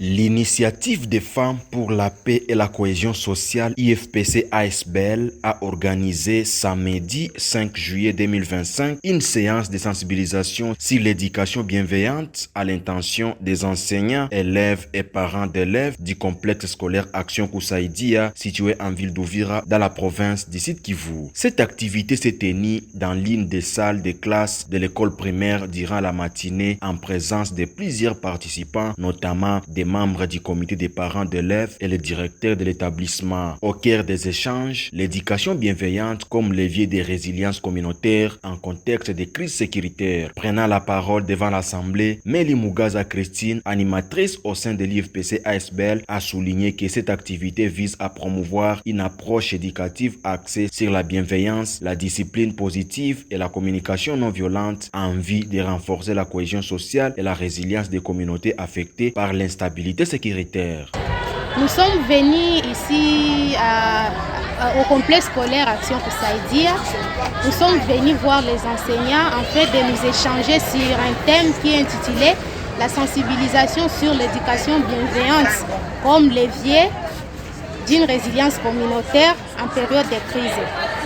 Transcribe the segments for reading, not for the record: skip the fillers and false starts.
L'initiative des femmes pour la paix et la cohésion sociale IFPC-ASBL a organisé samedi 5 juillet 2025 une séance de sensibilisation sur l'éducation bienveillante à l'intention des enseignants, élèves et parents d'élèves du complexe scolaire Action Koussaïdia situé en ville d'Ouvira dans la province du Sud Kivu. Cette activité s'est tenue dans l'une des salles de classe de l'école primaire durant la matinée en présence de plusieurs participants, notamment des membres du comité des parents d'élèves et le directeur de l'établissement. Au cœur des échanges, l'éducation bienveillante comme levier de résilience communautaire en contexte de crise sécuritaire. Prenant la parole devant l'Assemblée, Mélie Mugaza Christine, animatrice au sein de l'IFPC ASBL, a souligné que cette activité vise à promouvoir une approche éducative axée sur la bienveillance, la discipline positive et la communication non violente en vue de renforcer la cohésion sociale et la résilience des communautés affectées par l'instabilité sécuritaire. Nous sommes venus ici au complexe scolaire Action Koussaïdia. Nous sommes venus voir les enseignants en fait de nous échanger sur un thème qui est intitulé la sensibilisation sur l'éducation bienveillante comme levier d'une résilience communautaire en période de crise.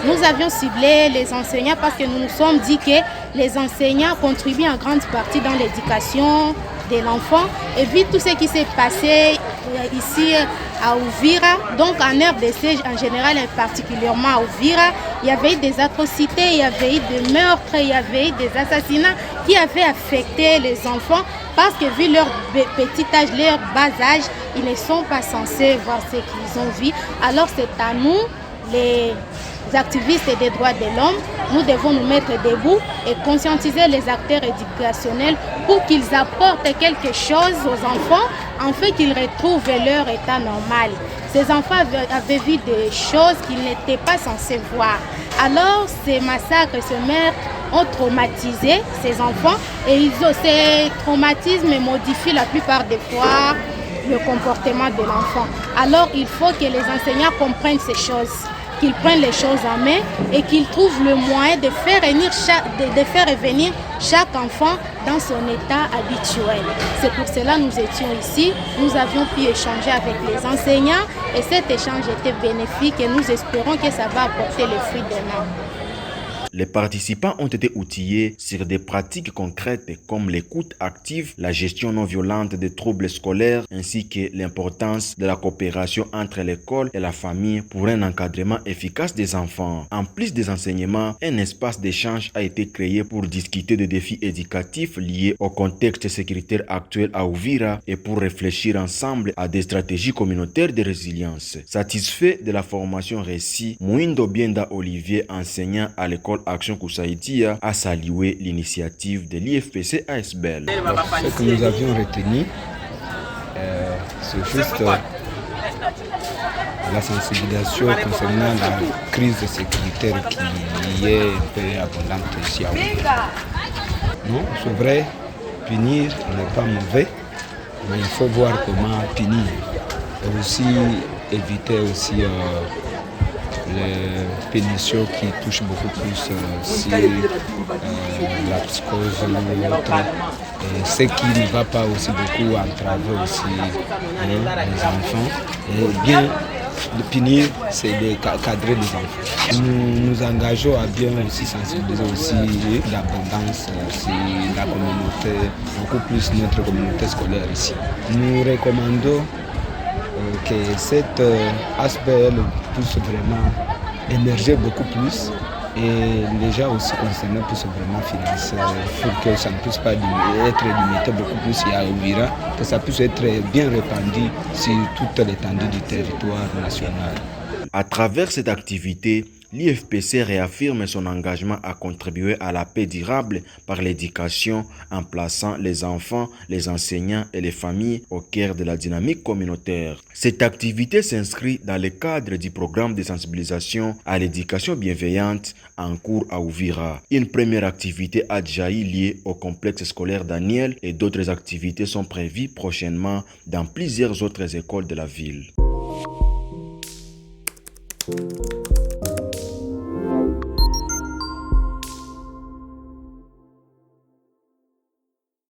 Nous avions ciblé les enseignants parce que nous nous sommes dit que les enseignants contribuent en grande partie dans l'éducation de l'enfant. Et vu tout ce qui s'est passé ici à Ouvira, donc en RDC en général et particulièrement à Ouvira, il y avait eu des atrocités, il y avait eu des meurtres, il y avait eu des assassinats qui avaient affecté les enfants parce que vu leur petit âge, leur bas âge, ils ne sont pas censés voir ce qu'ils ont vu. Alors c'est à nous, les activistes des droits de l'homme, nous devons nous mettre debout et conscientiser les acteurs éducationnels pour qu'ils apportent quelque chose aux enfants afin qu'ils retrouvent leur état normal. Ces enfants avaient vu des choses qu'ils n'étaient pas censés voir. Alors ces massacres, ces meurtres ont traumatisé ces enfants et ces traumatismes modifient la plupart des fois le comportement de l'enfant. Alors il faut que les enseignants comprennent ces choses, qu'ils prennent les choses en main et qu'ils trouvent le moyen de faire revenir chaque enfant dans son état habituel. C'est pour cela que nous étions ici, nous avions pu échanger avec les enseignants et cet échange était bénéfique et nous espérons que ça va apporter les fruits demain. Les participants ont été outillés sur des pratiques concrètes comme l'écoute active, la gestion non violente des troubles scolaires ainsi que l'importance de la coopération entre l'école et la famille pour un encadrement efficace des enfants. En plus des enseignements, un espace d'échange a été créé pour discuter des défis éducatifs liés au contexte sécuritaire actuel à Ouvira et pour réfléchir ensemble à des stratégies communautaires de résilience. Satisfait de la formation récite, Mouindo Bienda Olivier, enseignant à l'école Action Koussaïdia, a salué l'initiative de l'IFPC ASBL. Ce que nous avions retenu, c'est juste la sensibilisation concernant la crise sécuritaire qui est un peu abondante ici à Ouvira. Non, c'est vrai, punir n'est pas mauvais, mais il faut voir comment punir. Et aussi éviter aussi les punitions qui touchent beaucoup plus la psychose ou l'autre. Ce qui ne va pas aussi beaucoup entraver aussi les enfants. Et bien de punir, c'est de cadrer les enfants. Nous nous engageons à bien aussi sensibiliser aussi l'abondance, la communauté, beaucoup plus notre communauté scolaire ici. Nous recommandons que cette ASBL puisse vraiment émerger beaucoup plus et les gens aussi concernés puissent vraiment financer pour que ça ne puisse pas être limité beaucoup plus à Ouvira, que ça puisse être bien répandu sur toute l'étendue du territoire national. À travers cette activité, l'IFPC réaffirme son engagement à contribuer à la paix durable par l'éducation en plaçant les enfants, les enseignants et les familles au cœur de la dynamique communautaire. Cette activité s'inscrit dans le cadre du programme de sensibilisation à l'éducation bienveillante en cours à Ouvira. Une première activité a déjà eu lieu au complexe scolaire Daniel et d'autres activités sont prévues prochainement dans plusieurs autres écoles de la ville.